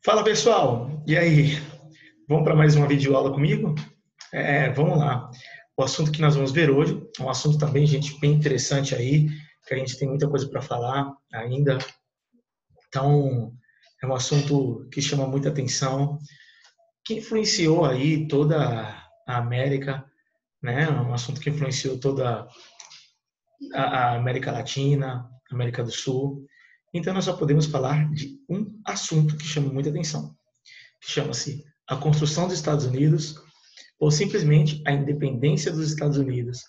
Fala pessoal, e aí? Vamos para mais uma videoaula comigo? Vamos lá. O assunto que nós vamos ver hoje é um assunto também, gente, bem interessante aí, que a gente tem muita coisa para falar ainda. Então, é um assunto que chama muita atenção, que influenciou aí toda a América, né? É um assunto que influenciou toda a América Latina, América do Sul. Então, nós só podemos falar de um assunto que chama muita atenção, que chama-se a construção dos Estados Unidos, ou simplesmente a independência dos Estados Unidos,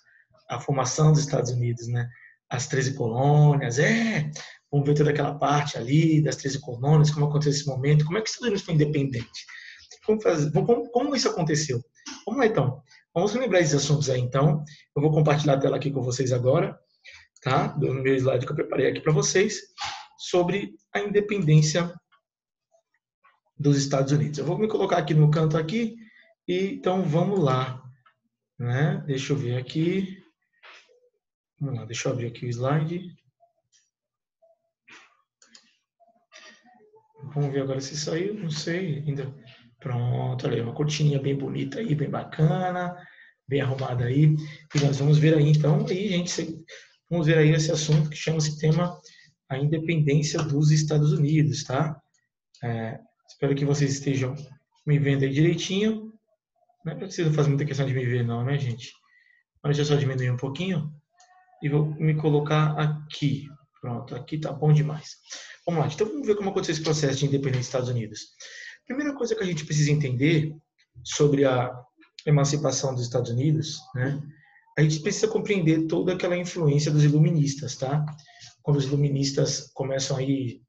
a formação dos Estados Unidos, né? As 13 colônias, vamos ver toda aquela parte ali das 13 colônias, como aconteceu esse momento, como é que os Estados Unidos foi independente, como isso aconteceu. Vamos lá então, vamos lembrar esses assuntos aí então, eu vou compartilhar a tela aqui com vocês agora, tá? Do meu slide que eu preparei aqui para vocês, sobre a independência dos Estados Unidos. Eu vou me colocar aqui no canto aqui, e então vamos lá, né? Deixa eu ver aqui. Vamos lá, deixa eu abrir aqui o slide. Vamos ver agora se saiu, não sei ainda. Pronto, olha aí, uma cortininha bem bonita aí, bem bacana, bem arrumada aí. E nós vamos ver aí então, aí gente, vamos ver aí esse assunto que chama-se tema a independência dos Estados Unidos, tá? Espero que vocês estejam me vendo aí direitinho. Não é preciso fazer muita questão de me ver não, né, gente? Mas deixa eu só diminuir um pouquinho e vou me colocar aqui. Pronto, aqui tá bom demais. Vamos lá, então vamos ver como aconteceu esse processo de independência dos Estados Unidos. Primeira coisa que a gente precisa entender sobre a emancipação dos Estados Unidos, né? A gente precisa compreender toda aquela influência dos iluministas, tá? Quando os iluministas começam aí,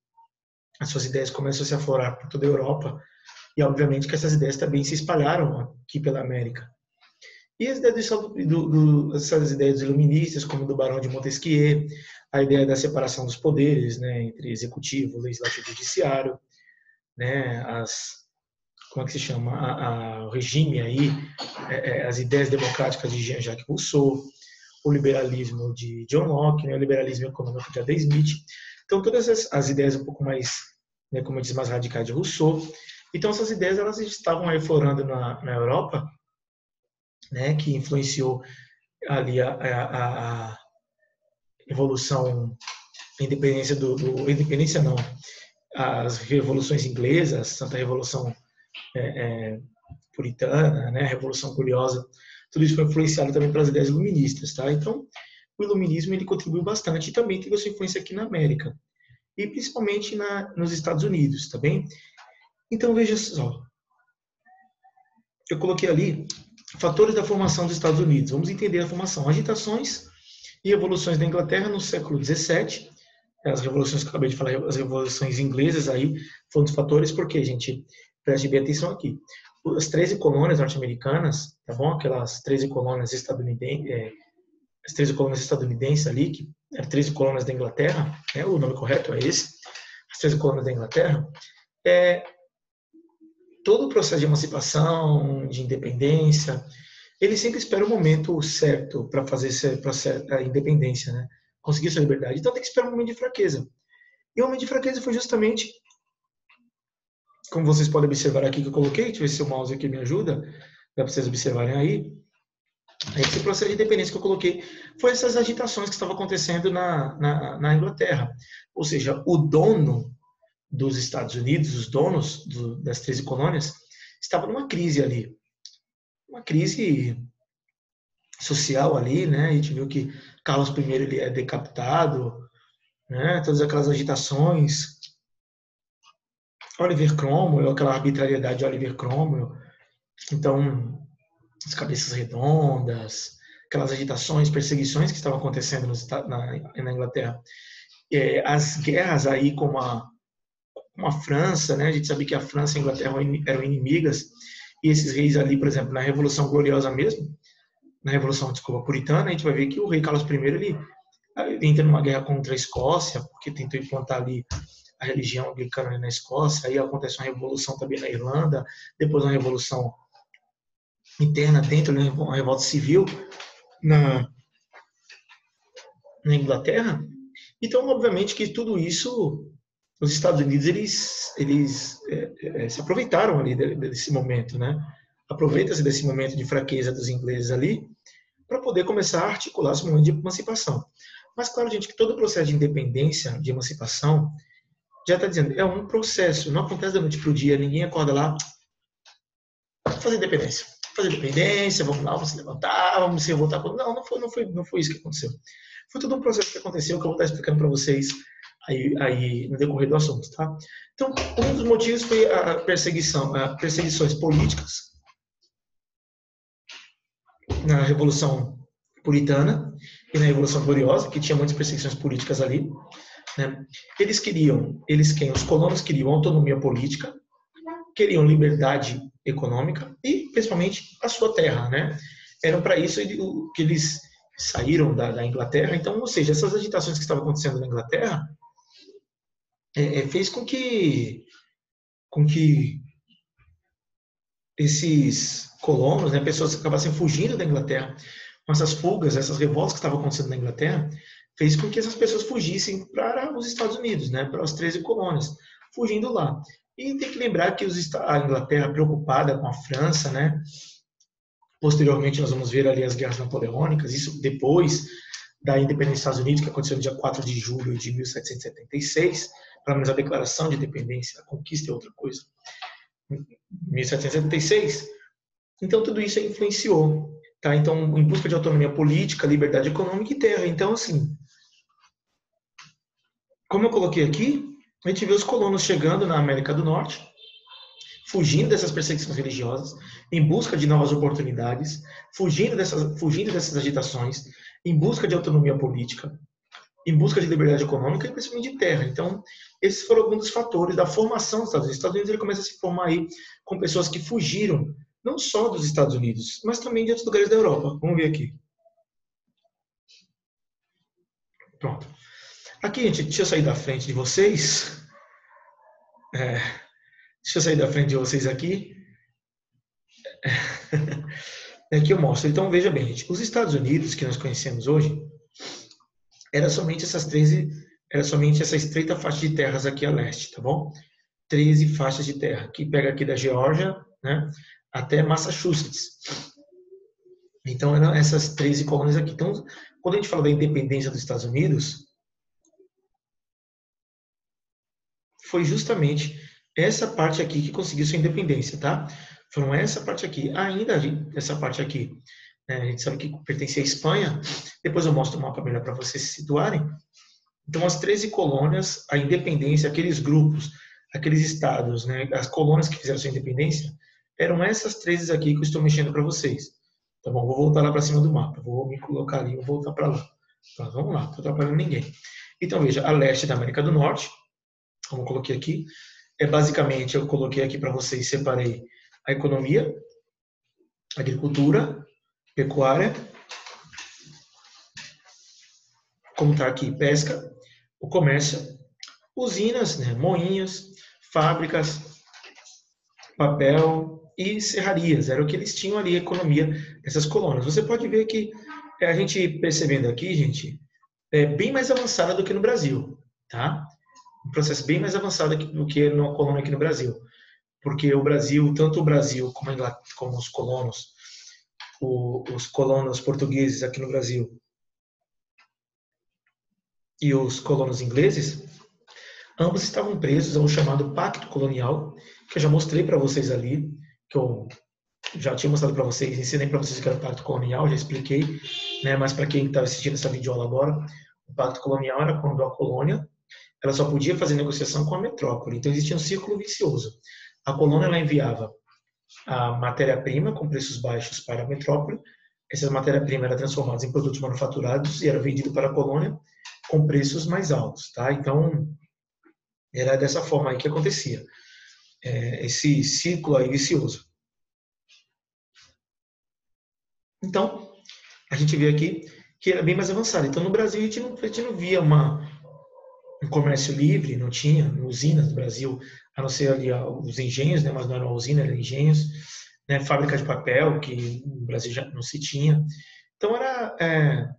as suas ideias começam a se aflorar por toda a Europa, e obviamente que essas ideias também se espalharam aqui pela América. E as ideias essas ideias dos iluministas, como do Barão de Montesquieu, a ideia da separação dos poderes, né, entre executivo, legislativo e judiciário, né, como é que se chama, o regime aí, as ideias democráticas de Jean-Jacques Rousseau, o liberalismo de John Locke, né, o liberalismo econômico de Adam Smith. Então, todas as ideias um pouco mais, né, como eu disse, mais radicais de Rousseau. Então, essas ideias elas estavam aí florando na Europa, né, que influenciou ali a revolução, a independência independência não, as revoluções inglesas, Santa Revolução puritana, né, a Revolução Curiosa, tudo isso foi influenciado também pelas ideias iluministas, tá? Então, o iluminismo ele contribuiu bastante e também teve a sua influência aqui na América e principalmente nos Estados Unidos, tá bem? Então veja só, eu coloquei ali fatores da formação dos Estados Unidos. Vamos entender a formação, agitações e revoluções da Inglaterra no século XVII. As revoluções que eu acabei de falar, as revoluções inglesas aí, foram dos fatores, porque, gente, preste bem atenção aqui. As 13 colônias norte-americanas, tá bom? Aquelas 13 colônias estadunidenses, as 13 colônias estadunidenses ali, que eram 13 colônias da Inglaterra, né? O nome correto é esse, as 13 colônias da Inglaterra, todo o processo de emancipação, de independência, ele sempre espera o momento certo para fazer esse processo, a independência, né? Conseguir sua liberdade. Então tem que esperar um momento de fraqueza. E o momento de fraqueza foi justamente, como vocês podem observar aqui que eu coloquei, deixa eu ver se o mouse aqui me ajuda, dá para vocês observarem aí. Esse processo de independência que eu coloquei foi essas agitações que estavam acontecendo na Inglaterra. Ou seja, o dono dos Estados Unidos, os donos das 13 colônias, estavam numa crise ali. Uma crise social ali, né? A gente viu que Carlos I ele é decapitado, né? Todas aquelas agitações. Oliver Cromwell, aquela arbitrariedade de Oliver Cromwell. Então, as cabeças redondas, aquelas agitações, perseguições que estavam acontecendo na Inglaterra. As guerras aí com a França, né? A gente sabe que a França e a Inglaterra eram inimigas, e esses reis ali, por exemplo, na Revolução Gloriosa mesmo, na Revolução, desculpa, Puritana, a gente vai ver que o rei Carlos I, ele entra numa guerra contra a Escócia, porque tentou implantar ali a religião anglicana na Escócia, aí acontece uma revolução também na Irlanda, depois uma revolução interna dentro, né, uma revolta civil na Inglaterra. Então, obviamente que tudo isso os Estados Unidos eles se aproveitaram ali desse momento, né? Aproveita-se desse momento de fraqueza dos ingleses ali para poder começar a articular esse momento de emancipação. Mas claro, gente, que todo o processo de independência, de emancipação, já está dizendo, é um processo, não acontece da noite para o dia, ninguém acorda lá, fazer independência. Fazer independência, vamos lá, vamos se levantar, vamos se revoltar. Não, não foi isso que aconteceu. Foi todo um processo que aconteceu que eu vou estar explicando para vocês aí no decorrer do assunto, tá? Então, um dos motivos foi a perseguições políticas na Revolução Puritana e na Revolução Gloriosa, que tinha muitas perseguições políticas ali, né? Os colonos queriam autonomia política, queriam liberdade econômica e, principalmente, a sua terra, né? Eram para isso que eles saíram da Inglaterra. Então, ou seja, essas agitações que estavam acontecendo na Inglaterra fez com que esses colonos, né, pessoas que acabassem fugindo da Inglaterra, com essas fugas, essas revoltas que estavam acontecendo na Inglaterra, fez com que essas pessoas fugissem para os Estados Unidos, né, para as 13 colônias, fugindo lá. E tem que lembrar que a Inglaterra, preocupada com a França, né, posteriormente nós vamos ver ali as guerras napoleônicas, isso depois da independência dos Estados Unidos, que aconteceu no dia 4 de julho de 1776, pelo menos a declaração de independência, a conquista é outra coisa, 1776. Então, tudo isso influenciou. Tá? Então, em busca de autonomia política, liberdade econômica e terra. Então, assim, como eu coloquei aqui, a gente vê os colonos chegando na América do Norte, fugindo dessas perseguições religiosas, em busca de novas oportunidades, fugindo dessas agitações, em busca de autonomia política, em busca de liberdade econômica e principalmente de terra. Então, esses foram alguns dos fatores da formação dos Estados Unidos. Os Estados Unidos ele começa a se formar aí com pessoas que fugiram, não só dos Estados Unidos, mas também de outros lugares da Europa. Vamos ver aqui. Pronto. Aqui, gente, deixa eu sair da frente de vocês. Deixa eu sair da frente de vocês aqui. Aqui eu mostro. Então, veja bem, gente. Os Estados Unidos que nós conhecemos hoje, era somente essa estreita faixa de terras aqui a leste, tá bom? 13 faixas de terra, que pega aqui da Geórgia, né, até Massachusetts. Então, eram essas 13 colônias aqui. Então, quando a gente fala da independência dos Estados Unidos, foi justamente essa parte aqui que conseguiu sua independência, tá? Foram essa parte aqui. Ainda essa parte aqui, né, a gente sabe que pertencia à Espanha. Depois eu mostro o mapa melhor para vocês se situarem. Então, as 13 colônias, a independência, aqueles grupos, aqueles estados, né, as colônias que fizeram sua independência, eram essas 13 aqui que eu estou mexendo para vocês. Tá bom? Vou voltar lá para cima do mapa. Vou me colocar ali e vou voltar para lá. Então, vamos lá, não estou atrapalhando ninguém. Então, veja, a leste da América do Norte, como eu coloquei aqui, basicamente, eu coloquei aqui para vocês, separei a economia, agricultura, pecuária, como está aqui, pesca, o comércio, usinas, né, moinhos, fábricas, papel e serrarias. Era o que eles tinham ali, a economia dessas colônias. Você pode ver que a gente percebendo aqui, gente, é bem mais avançada do que no Brasil, tá? Um processo bem mais avançado do que na colônia aqui no Brasil. Porque o Brasil, tanto o Brasil como os colonos portugueses aqui no Brasil e os colonos ingleses, ambos estavam presos ao chamado Pacto Colonial, que eu já mostrei para vocês ali, que eu já tinha mostrado para vocês, ensinei para vocês o que era o Pacto Colonial, já expliquei, né? Mas para quem está assistindo essa videoaula agora, o Pacto Colonial era quando a colônia ela só podia fazer negociação com a metrópole, então existia um círculo vicioso. A colônia ela enviava a matéria-prima com preços baixos para a metrópole, essas matéria-prima eram transformadas em produtos manufaturados e era vendido para a colônia com preços mais altos, tá? Então, era dessa forma aí que acontecia, esse ciclo aí vicioso. Então, a gente vê aqui que era bem mais avançado. Então, no Brasil, a gente não via um comércio livre, não tinha usinas no Brasil, a não ser ali os engenhos, né, mas não era uma usina, eram engenhos, né, fábrica de papel, que no Brasil já não se tinha. Então, era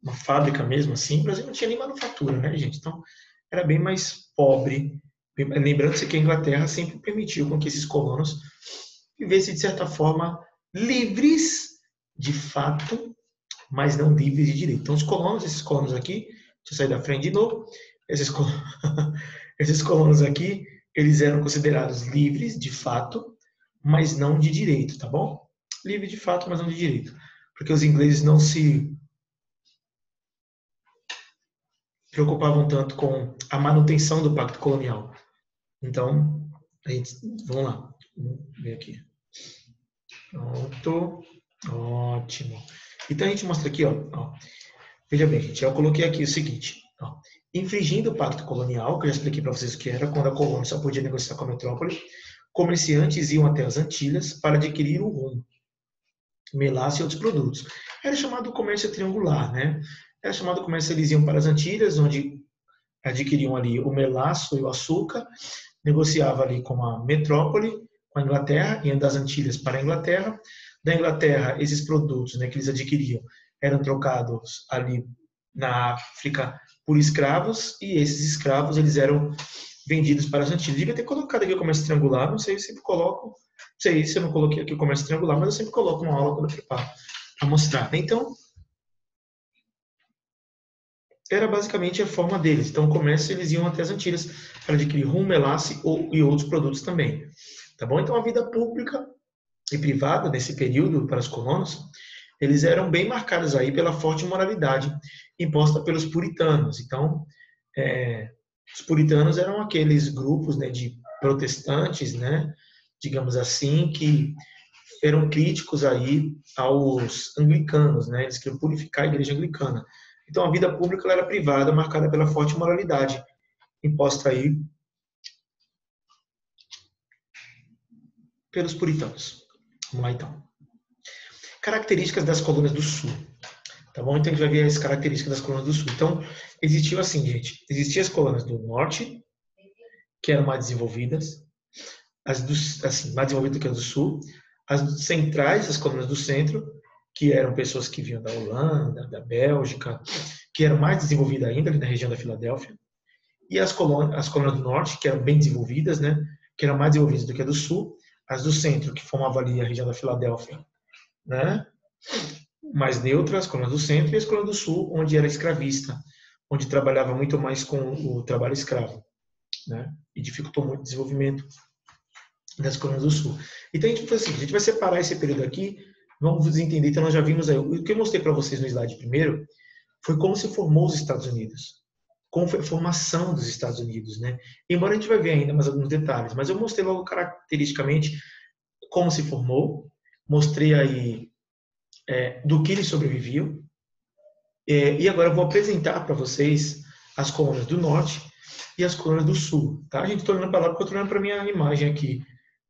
uma fábrica mesmo assim. O Brasil não tinha nem manufatura, né, gente? Então, era bem mais pobre Lembrando-se que a Inglaterra sempre permitiu com que esses colonos vivessem, de certa forma, livres de fato, mas não livres de direito. Então, os colonos, esses colonos aqui, deixa eu sair da frente de novo, esses colonos, esses colonos aqui, eles eram considerados livres de fato, mas não de direito, tá bom? Livre de fato, mas não de direito. Porque os ingleses não se preocupavam tanto com a manutenção do pacto colonial. Então, vamos lá. Vamos ver aqui. Pronto. Ótimo. Então, a gente mostra aqui, ó. Veja bem, gente, eu coloquei aqui o seguinte. Ó, infringindo o pacto colonial, que eu já expliquei para vocês o que era, quando a colônia só podia negociar com a metrópole, comerciantes iam até as Antilhas para adquirir o rum, melaço e outros produtos. Era chamado comércio triangular, né? Era chamado comércio, eles iam para as Antilhas, onde adquiriam ali o melaço e o açúcar, negociava ali com a metrópole, com a Inglaterra, iam das Antilhas para a Inglaterra. Da Inglaterra, esses produtos, né, que eles adquiriam eram trocados ali na África por escravos, e esses escravos eles eram vendidos para as Antilhas. Devia ter colocado aqui o comércio triangular, não sei se eu sempre coloco, não sei se eu não coloquei aqui o comércio triangular, mas eu sempre coloco uma aula quando eu preparo para mostrar. Então, era basicamente a forma deles. Então, o comércio, eles iam até as Antilhas para adquirir rum, melasse e outros produtos também. Tá bom? Então, a vida pública e privada nesse período para os colonos, eles eram bem marcados aí pela forte moralidade imposta pelos puritanos. Então, os puritanos eram aqueles grupos, né, de protestantes, né, digamos assim, que eram críticos aí aos anglicanos, né, eles queriam purificar a igreja anglicana. Então, a vida pública ela era privada, marcada pela forte moralidade imposta aí pelos puritanos. Vamos lá, então. Características das colônias do Sul. Tá bom? Então, a gente vai ver as características das colônias do Sul. Então, existiu assim, gente. Existiam as colônias do Norte, que eram mais desenvolvidas. Mais desenvolvidas do que as do Sul. As centrais, as colônias do Centro, que eram pessoas que vinham da Holanda, da Bélgica, que eram mais desenvolvidas ainda ali na região da Filadélfia. E as colônias do Norte, que eram bem desenvolvidas, né? Que eram mais desenvolvidas do que a do Sul. As do Centro, que formavam ali a região da Filadélfia, né? Mais neutras, as colônias do Centro, e as colônias do Sul, onde era escravista, onde trabalhava muito mais com o trabalho escravo, né? E dificultou muito o desenvolvimento das colônias do Sul. Então a gente faz assim, a gente vai separar esse período aqui, vamos entender. Então nós já vimos aí, o que eu mostrei para vocês no slide primeiro foi como se formou os Estados Unidos, como foi a formação dos Estados Unidos, né? Embora a gente vai ver ainda mais alguns detalhes, mas eu mostrei logo caracteristicamente como se formou, mostrei aí do que eles sobreviviam, e agora eu vou apresentar para vocês as colônias do Norte e as colônias do Sul, tá? A gente está olhando para lá porque eu estou olhando para a minha imagem aqui,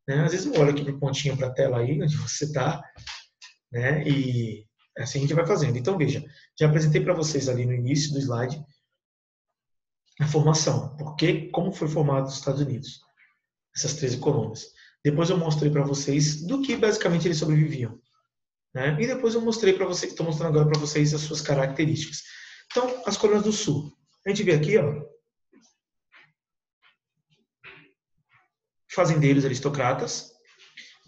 né? Às vezes eu olho aqui para o pontinho, para a tela aí, onde você está, né? E assim a gente vai fazendo. Então, veja, já apresentei para vocês ali no início do slide a formação, como foi formado os Estados Unidos, essas 13 colônias. Depois eu mostrei para vocês do que basicamente eles sobreviviam, né? E depois eu mostrei para vocês, estou mostrando agora para vocês as suas características. Então, as colônias do Sul. A gente vê aqui, ó, fazendeiros aristocratas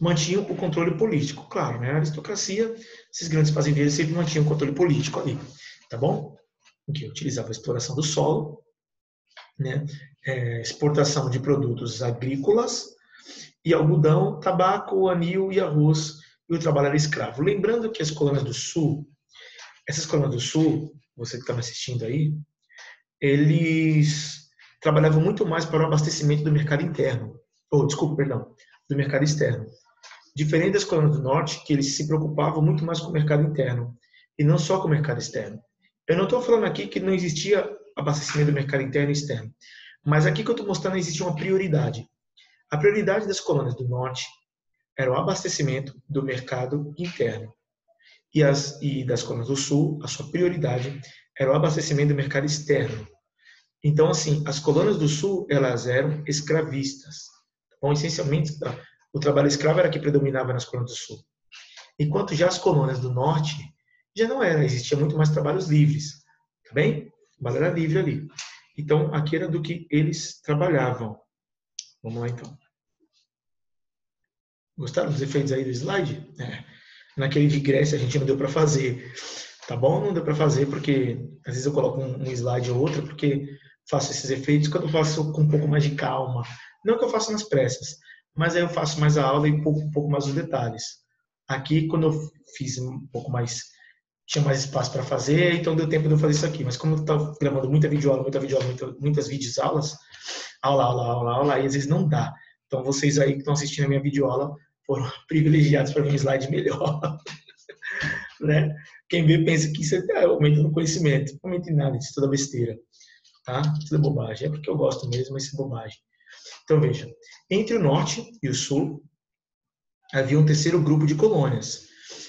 mantinham o controle político. Claro, né? A aristocracia, esses grandes fazendeiros sempre mantinham o controle político ali, tá bom? Que utilizava a exploração do solo, né? Exportação de produtos agrícolas e algodão, tabaco, anil e arroz, e o trabalho era escravo. Lembrando que as colônias do Sul, essas colônias do Sul, você que está me assistindo aí, eles trabalhavam muito mais para o abastecimento do mercado interno, do mercado externo. Diferente das colônias do Norte, que eles se preocupavam muito mais com o mercado interno, e não só com o mercado externo. Eu não estou falando aqui que não existia abastecimento do mercado interno e externo, mas aqui que eu estou mostrando existe uma prioridade. A prioridade das colônias do Norte era o abastecimento do mercado interno. E das colônias do Sul, a sua prioridade era o abastecimento do mercado externo. Então, assim, as colônias do Sul, elas eram escravistas. Bom, essencialmente, o trabalho escravo era que predominava nas colônias do Sul. Enquanto já as colônias do Norte, já não era, existia muito mais trabalhos livres. Tá bem? O trabalho era livre ali. Então, aqui era do que eles trabalhavam. Vamos lá, então. Gostaram dos efeitos aí do slide? Naquele de Grécia a gente não deu para fazer, tá bom? Não deu para fazer porque às vezes eu coloco um slide ou outro porque faço esses efeitos quando eu faço com um pouco mais de calma. Não que eu faça nas pressas, mas aí eu faço mais a aula e um pouco mais os detalhes. Aqui, quando eu fiz um pouco mais, tinha mais espaço para fazer, então deu tempo de eu fazer isso aqui. Mas como eu estava gravando muitas videoaulas, aula, e às vezes não dá. Então vocês aí que estão assistindo a minha videoaula foram privilegiados para ver um slide melhor. Né? Quem vê pensa que isso é aumentando conhecimento. Não aumenta em nada, isso é toda besteira. Tá? Isso é bobagem. É porque eu gosto mesmo, mas isso é bobagem. Então veja, entre o norte e o sul, havia um terceiro grupo de colônias,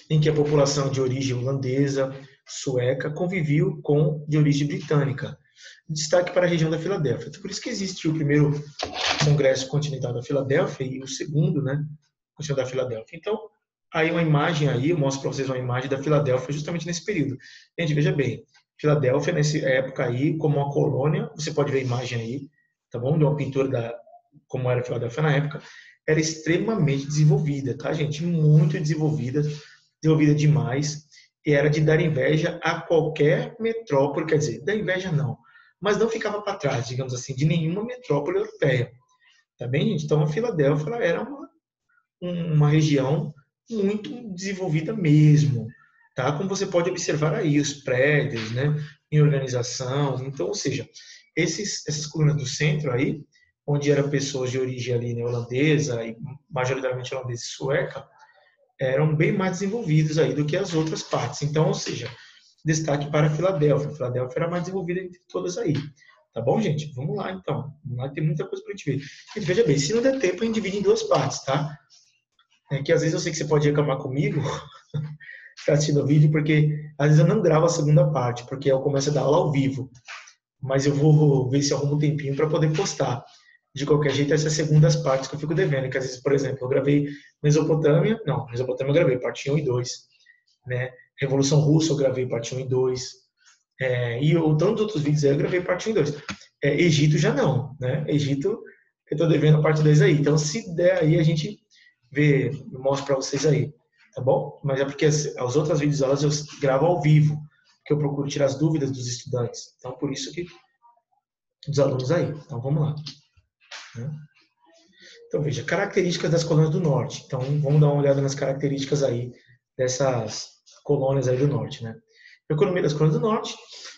em que a população de origem holandesa, sueca, conviveu com de origem britânica. Destaque para a região da Filadélfia. Então, por isso que existe o primeiro Congresso Continental da Filadélfia e o segundo, né, Continental da Filadélfia. Então, aí uma imagem aí, eu mostro para vocês uma imagem da Filadélfia justamente nesse período. Gente, veja bem, Filadélfia, nessa época aí, como uma colônia, você pode ver a imagem aí, tá bom? De uma pintura da como era a Filadélfia na época, era extremamente desenvolvida, tá, gente? Muito desenvolvida demais, e era de dar inveja a qualquer metrópole, quer dizer, dar inveja não, mas não ficava para trás, digamos assim, de nenhuma metrópole europeia. Tá bem, gente? Então a Filadélfia era uma região muito desenvolvida mesmo, tá? Como você pode observar aí, os prédios, né, em organização. Então, ou seja, essas colunas do centro aí, onde eram pessoas de origem ali, né, holandesa, e majoritariamente holandesa e sueca, eram bem mais desenvolvidos aí do que as outras partes. Então, ou seja, destaque para a Filadélfia. A Filadélfia era mais desenvolvida entre todas aí. Tá bom, gente? Vamos lá, então. Vamos lá, tem muita coisa para a gente ver. Gente, veja bem, se não der tempo, a gente divide em duas partes, tá? Que às vezes eu sei que você pode reclamar comigo, ficar assistindo o vídeo, porque às vezes eu não gravo a segunda parte, porque eu começo a dar aula ao vivo. Mas eu vou ver se eu arrumo um tempinho para poder postar. De qualquer jeito, essas segundas partes que eu fico devendo, que às vezes, por exemplo, eu gravei Mesopotâmia eu gravei parte 1 e 2, né? Revolução Russa eu gravei parte 1 e 2, e tantos outros vídeos aí eu gravei parte 1 e 2. Egito já não, né? Egito eu estou devendo a parte 2 aí, então se der aí a gente vê, eu mostro para vocês aí, tá bom? Mas é porque as outras videoaulas eu gravo ao vivo, que eu procuro tirar as dúvidas dos estudantes, então por isso que dos alunos aí. Então vamos lá. Então, veja, características das colônias do norte. Então, vamos dar uma olhada nas características aí dessas colônias aí do norte, né? A economia das colônias do norte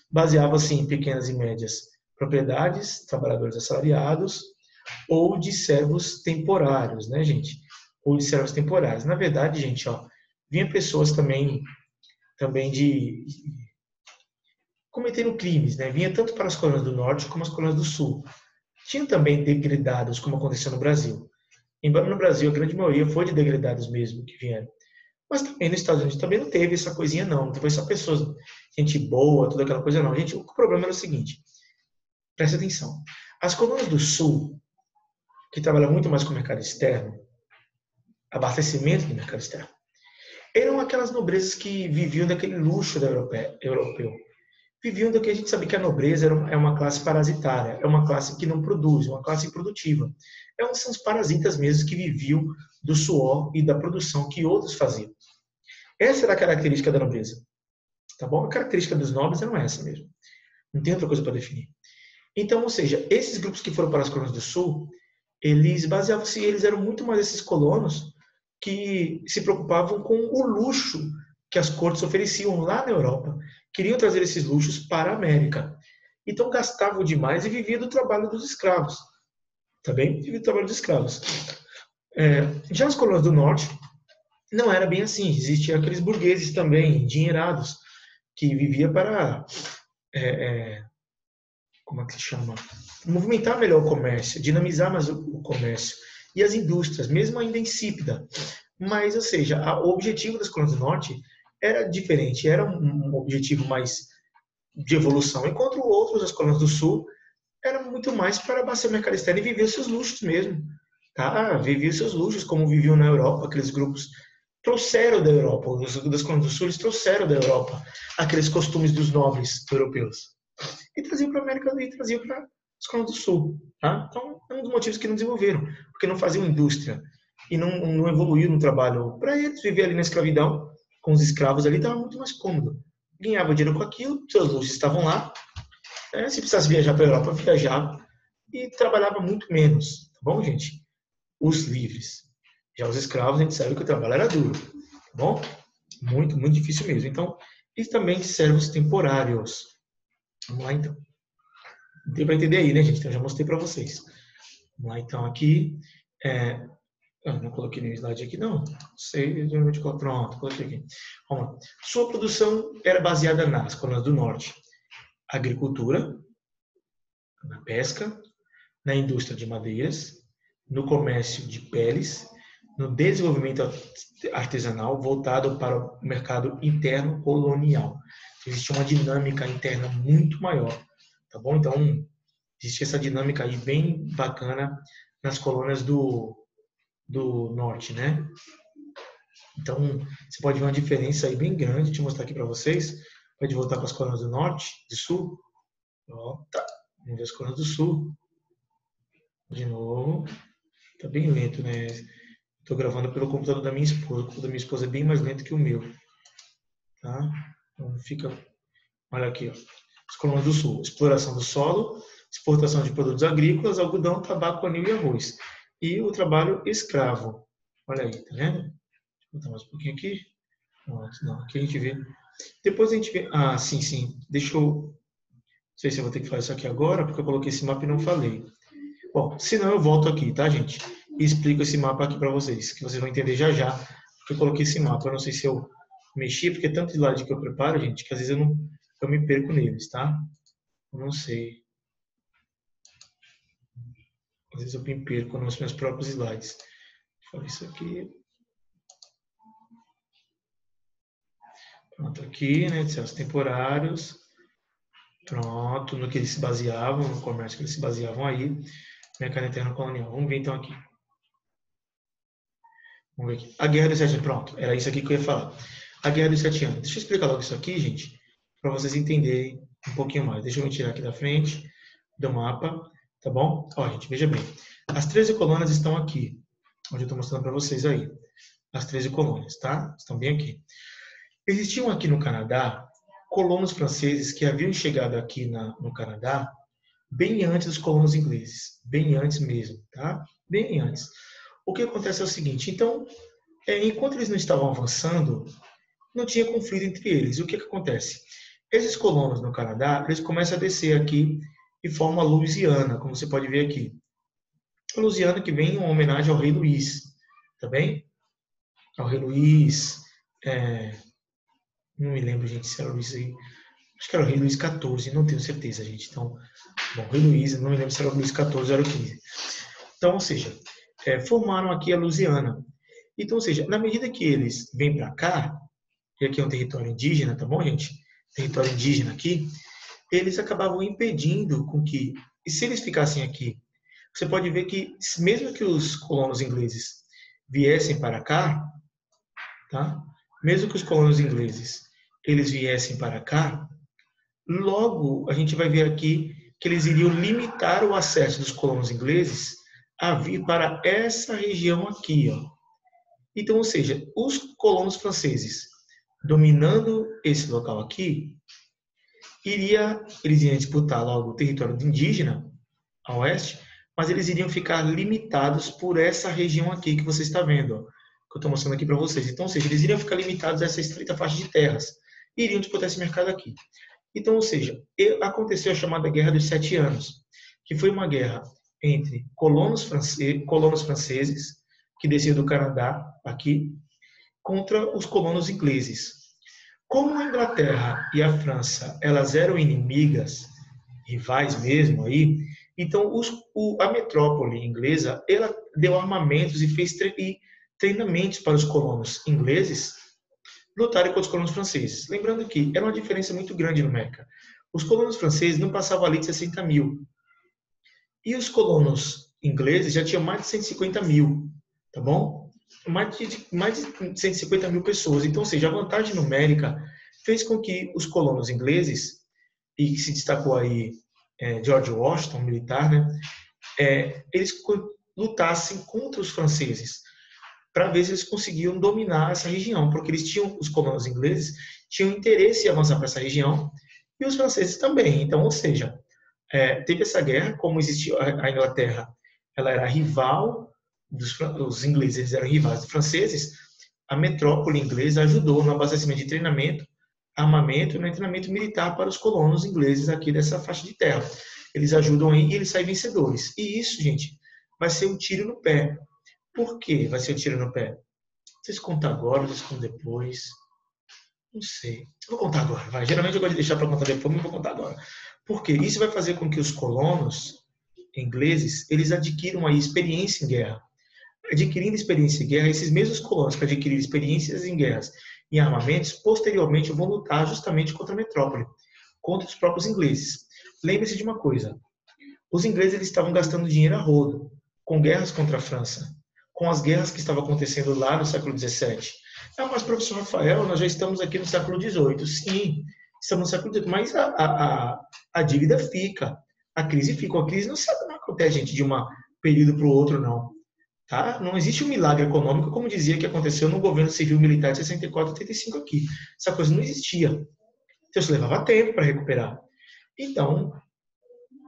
baseava-se em pequenas e médias propriedades, trabalhadores assalariados ou de servos temporários, né, gente? Ou de servos temporários. Na verdade, gente, ó, vinha pessoas também de cometendo crimes, né? Vinha tanto para as colônias do norte como as colônias do sul. Tinha também degredados, como aconteceu no Brasil. Embora no Brasil a grande maioria foi de degredados mesmo que vieram. Mas também nos Estados Unidos também não teve essa coisinha não. Não teve só pessoas, gente boa, toda aquela coisa não. Gente, o problema era o seguinte, presta atenção. As colônias do sul, que trabalham muito mais com o mercado externo, abastecimento do mercado externo, eram aquelas nobrezas que viviam daquele luxo europeu. Viviam do que a gente sabe que a nobreza é uma classe parasitária, é uma classe que não produz, uma classe improdutiva. São os parasitas mesmo que viviam do suor e da produção que outros faziam. Essa era a característica da nobreza. Tá bom? A característica dos nobres não é essa mesmo. Não tem outra coisa para definir. Então, ou seja, esses grupos que foram para as colônias do sul, eles baseavam-se, eles eram muito mais esses colonos que se preocupavam com o luxo que as cortes ofereciam lá na Europa. Queriam trazer esses luxos para a América. Então gastavam demais e viviam do trabalho dos escravos. Tá bem? Viviam do trabalho dos escravos. Já as colônias do norte, não era bem assim. Existiam aqueles burgueses também, endinheirados, que viviam para... como é que se chama? Movimentar melhor o comércio, dinamizar mais o comércio. E as indústrias, mesmo ainda insípida. Mas, ou seja, o objetivo das colônias do norte era diferente, era um objetivo mais de evolução, enquanto outros, as colônias do sul, eram muito mais para abastecer o mercado externo e viver os seus luxos mesmo. Tá? Viviam os seus luxos, como viviam na Europa, aqueles grupos trouxeram da Europa, os das colônias do sul, eles trouxeram da Europa aqueles costumes dos nobres europeus. E traziam para a América e traziam para os colonos do sul, tá? Então, é um dos motivos que não desenvolveram, porque não faziam indústria e não evoluíram no trabalho. Para eles viver ali na escravidão, com os escravos ali, estava muito mais cômodo. Ganhava dinheiro com aquilo, seus luxos estavam lá. Se precisasse viajar para a Europa, viajava e trabalhava muito menos, tá bom, gente? Os livres. Já os escravos, a gente sabe que o trabalho era duro, tá bom? Muito, muito difícil mesmo. Então, isso também servos temporários. Vamos lá, então. Deu para entender aí, né, gente? Então, já mostrei para vocês. Vamos lá, então, aqui. Eu não coloquei nenhum slide aqui, não. Sei, pronto, coloquei aqui. Vamos lá. Sua produção era baseada nas colônias do norte. Agricultura, na pesca, na indústria de madeiras, no comércio de peles, no desenvolvimento artesanal voltado para o mercado interno colonial. Existe uma dinâmica interna muito maior, tá bom? Então, existe essa dinâmica aí bem bacana nas colônias do norte, né? Então, você pode ver uma diferença aí bem grande. Deixa eu mostrar aqui para vocês. Pode voltar para as colônias do norte, do sul. Ó, tá. Vamos ver as colônias do sul. De novo. Tá bem lento, né? Estou gravando pelo computador da minha esposa. O computador da minha esposa é bem mais lento que o meu. Tá? Então fica. Olha aqui, ó. As colônias do sul. Exploração do solo, exportação de produtos agrícolas, algodão, tabaco, anil e arroz. E o trabalho escravo. Olha aí, tá vendo? Vou botar mais um pouquinho aqui. Não, aqui a gente vê. Depois a gente vê. Ah, sim, sim. Deixa eu. Não sei se eu vou ter que fazer isso aqui agora, porque eu coloquei esse mapa e não falei. Bom, se não eu volto aqui, tá, gente? E explico esse mapa aqui para vocês, que vocês vão entender já já, porque eu coloquei esse mapa. Eu não sei se eu mexi, porque é tanto slide que eu preparo, gente, que às vezes eu me perco neles, tá? Eu não sei. Às vezes eu me perco nos meus próprios slides. Deixa eu ver isso aqui. Pronto, aqui, né? Céus temporários. Pronto, no que eles se baseavam, no comércio que eles se baseavam aí. Mercado interno colonial. Vamos ver então aqui. Vamos ver aqui. A Guerra dos 7 Anos. Pronto, era isso aqui que eu ia falar. A Guerra dos 7 Anos. Deixa eu explicar logo isso aqui, gente, para vocês entenderem um pouquinho mais. Deixa eu me tirar aqui da frente do mapa, tá bom? Ó, gente, veja bem. As 13 colônias estão aqui, onde eu estou mostrando para vocês aí. As 13 colônias, tá? Estão bem aqui. Existiam aqui no Canadá colonos franceses que haviam chegado aqui no Canadá bem antes dos colonos ingleses. Bem antes mesmo, tá? Bem antes. O que acontece é o seguinte, então, enquanto eles não estavam avançando, não tinha conflito entre eles. E o que acontece? Esses colonos no Canadá, eles começam a descer aqui e formam a Louisiana, como você pode ver aqui. A Louisiana que vem em uma homenagem ao rei Luís, tá bem? Ao rei Luís, não me lembro, gente, se era o Luís aí. Acho que era o rei Luís XIV, não tenho certeza, gente. Então, bom, o rei Luís, não me lembro se era o Luís XIV ou era o XV. Então, ou seja, formaram aqui a Louisiana. Então, ou seja, na medida que eles vêm para cá, e aqui é um território indígena, tá bom, gente? Território indígena aqui, eles acabavam impedindo com que, e se eles ficassem aqui, você pode ver que mesmo que os colonos ingleses viessem para cá, tá? Mesmo que os colonos ingleses eles viessem para cá, logo a gente vai ver aqui que eles iriam limitar o acesso dos colonos ingleses a vir para essa região aqui, ó. Então, ou seja, os colonos franceses dominando esse local aqui, eles iriam disputar logo o território indígena a oeste, mas eles iriam ficar limitados por essa região aqui que você está vendo, ó, que eu estou mostrando aqui para vocês. Então, ou seja, eles iriam ficar limitados a essa estreita faixa de terras e iriam disputar esse mercado aqui. Então, ou seja, aconteceu a chamada Guerra dos 7 Anos, que foi uma guerra entre colonos franceses, que desciam do Canadá, aqui, contra os colonos ingleses. Como a Inglaterra e a França, elas eram inimigas, rivais mesmo aí, então a metrópole inglesa, ela deu armamentos e fez treinamentos para os colonos ingleses lutarem contra os colonos franceses. Lembrando que era uma diferença muito grande numérica. Os colonos franceses não passavam ali de 60 mil. E os colonos ingleses já tinham mais de 150 mil, tá bom? Mais de 150 mil pessoas. Então, ou seja, a vantagem numérica fez com que os colonos ingleses, e que se destacou aí George Washington, militar, né, eles lutassem contra os franceses, para ver se eles conseguiam dominar essa região, porque os colonos ingleses tinham interesse em avançar para essa região, e os franceses também. Então, ou seja, teve essa guerra, como existiu a Inglaterra, ela era rival os ingleses eram rivais dos franceses, a metrópole inglesa ajudou no abastecimento de treinamento, armamento e no treinamento militar para os colonos ingleses aqui dessa faixa de terra. Eles ajudam aí e eles saem vencedores. E isso, gente, vai ser um tiro no pé. Por que vai ser um tiro no pé? Vocês contam agora, vocês contam depois? Não sei. Eu vou contar agora, vai. Geralmente eu gosto de deixar para contar depois, mas eu vou contar agora. Por quê? Isso vai fazer com que os colonos ingleses, eles adquiram aí experiência em guerra. Adquirindo experiência em guerra, esses mesmos colonos que adquiriram experiências em guerras e armamentos, posteriormente vão lutar justamente contra a metrópole, contra os próprios ingleses. Lembre-se de uma coisa, os ingleses eles estavam gastando dinheiro a rodo, com guerras contra a França, com as guerras que estavam acontecendo lá no século XVII. Mas professor Rafael, nós já estamos aqui no século XVIII. Sim, estamos no século XVIII, mas a dívida fica, a crise fica. A crise não acontece, gente, de um período para o outro, não. Tá? Não existe um milagre econômico, como dizia que aconteceu no governo civil militar de 64 e 85 aqui. Essa coisa não existia. Então, isso levava tempo para recuperar. Então,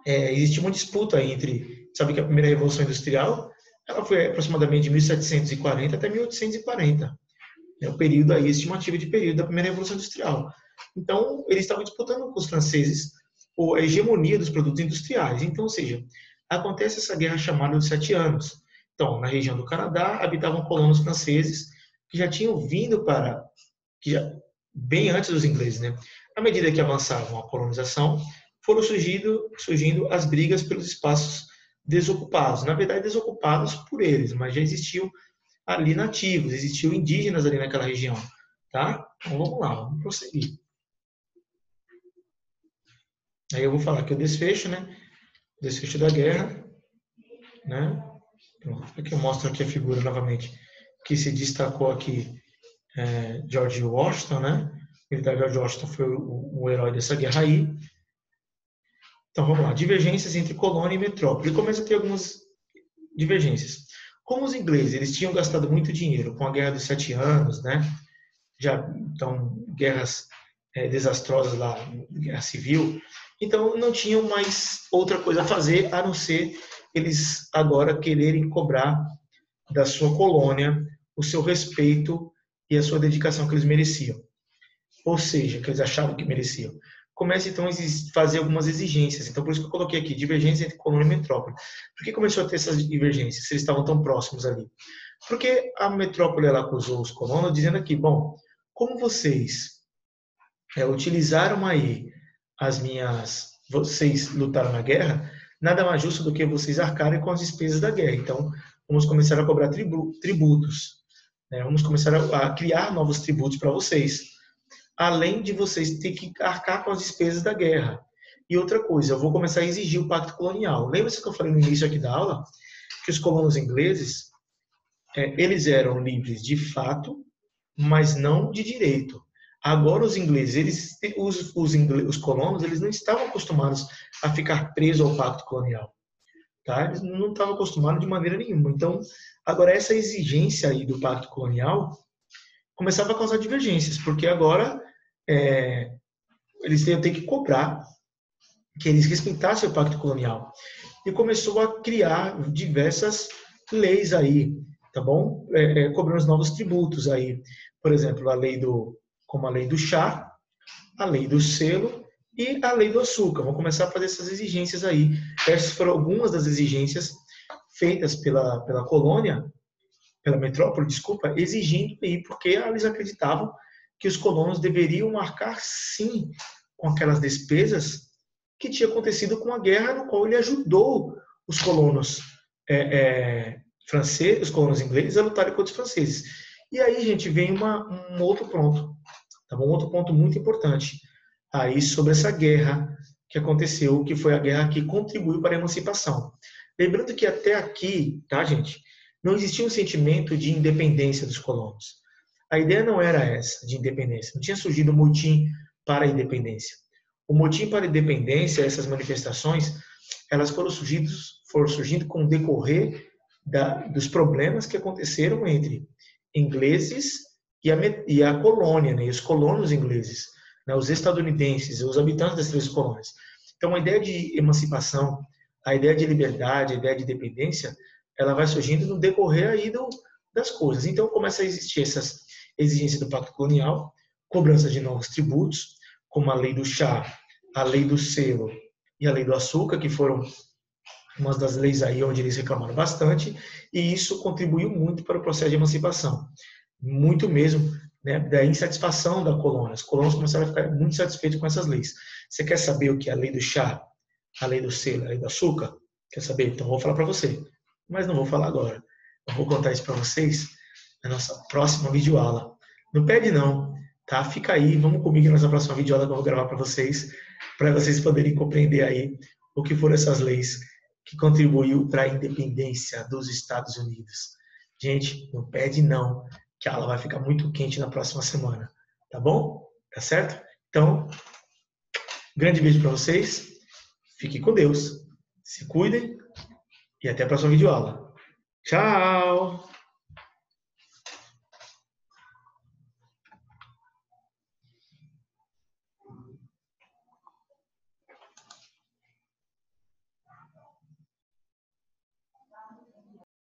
existia uma disputa entre... Sabe que a primeira Revolução Industrial ela foi aproximadamente de 1740 até 1840. É o período aí, estimativa de período da primeira Revolução Industrial. Então, eles estavam disputando com os franceses a hegemonia dos produtos industriais. Então, ou seja, acontece essa guerra chamada dos 7 anos. Então, na região do Canadá, habitavam colonos franceses que já tinham vindo bem antes dos ingleses, né? À medida que avançavam a colonização, foram surgindo as brigas pelos espaços desocupados. Na verdade, desocupados por eles, mas já existiam ali nativos, existiam indígenas ali naquela região, tá? Então, vamos lá, vamos prosseguir. Aí eu vou falar aqui o desfecho, né? O desfecho da guerra, né? Aqui eu mostro aqui a figura novamente que se destacou aqui, George Washington, né? O militar George Washington foi o herói dessa guerra aí. Então vamos lá, divergências entre colônia e metrópole. Começa a ter algumas divergências. Como os ingleses eles tinham gastado muito dinheiro com a Guerra dos 7 Anos, né? Então guerras desastrosas lá, guerra civil, então não tinham mais outra coisa a fazer a não ser eles agora quererem cobrar da sua colônia o seu respeito e a sua dedicação que eles mereciam. Ou seja, que eles achavam que mereciam. Começa então a fazer algumas exigências. Então, por isso que eu coloquei aqui, divergência entre colônia e metrópole. Por que começou a ter essas divergências, se eles estavam tão próximos ali? Porque a metrópole ela acusou os colonos, dizendo aqui, bom, como vocês utilizaram aí vocês lutaram na guerra, nada mais justo do que vocês arcarem com as despesas da guerra. Então, vamos começar a cobrar tributos. Né? Vamos começar a criar novos tributos para vocês. Além de vocês ter que arcar com as despesas da guerra. E outra coisa, eu vou começar a exigir o pacto colonial. Lembra-se que eu falei no início aqui da aula? Que os colonos ingleses, eles eram livres de fato, mas não de direito. Agora os ingleses, os colonos, eles não estavam acostumados a ficar presos ao pacto colonial. Tá? Eles não estavam acostumados de maneira nenhuma. Então, agora essa exigência aí do pacto colonial começava a causar divergências, porque agora eles iam ter que cobrar que eles respeitassem o pacto colonial. E começou a criar diversas leis aí, tá bom? Cobrando os novos tributos aí. Por exemplo, como a lei do chá, a lei do selo e a lei do açúcar. Vão começar a fazer essas exigências aí. Essas foram algumas das exigências feitas pela colônia, pela metrópole, desculpa, exigindo aí, porque eles acreditavam que os colonos deveriam arcar, sim, com aquelas despesas que tinha acontecido com a guerra, no qual ele ajudou os colonos franceses, os colonos ingleses, a lutarem contra os franceses. E aí, gente, vem um outro ponto, tá bom? Um outro ponto muito importante aí sobre essa guerra que aconteceu, que foi a guerra que contribuiu para a emancipação. Lembrando que até aqui, tá, gente, não existia um sentimento de independência dos colonos. A ideia não era essa, de independência. Não tinha surgido um motim para a independência. O motim para a independência, essas manifestações, elas foram surgindo com o decorrer dos problemas que aconteceram entre ingleses e a colônia, né, e os colonos ingleses, né, os estadunidenses, os habitantes das três colônias. Então, a ideia de emancipação, a ideia de liberdade, a ideia de independência, ela vai surgindo no decorrer aí das coisas. Então, começa a existir essas exigências do Pacto Colonial, cobrança de novos tributos, como a lei do chá, a lei do selo e a lei do açúcar, que foram uma das leis aí onde eles reclamaram bastante, e isso contribuiu muito para o processo de emancipação. Muito mesmo, né, da insatisfação da colônia. Os colonos começaram a ficar muito satisfeitos com essas leis. Você quer saber o que é a lei do chá, a lei do selo, a lei do açúcar? Quer saber? Então eu vou falar para você. Mas não vou falar agora. Eu vou contar isso para vocês na nossa próxima videoaula. Não perde não, tá? Fica aí, vamos comigo nessa próxima videoaula que eu vou gravar para vocês poderem compreender aí o que foram essas leis que contribuiu para a independência dos Estados Unidos. Gente, não perde não, que a aula vai ficar muito quente na próxima semana, tá bom? Tá certo? Então, grande beijo para vocês, fiquem com Deus, se cuidem e até a próxima videoaula. Tchau!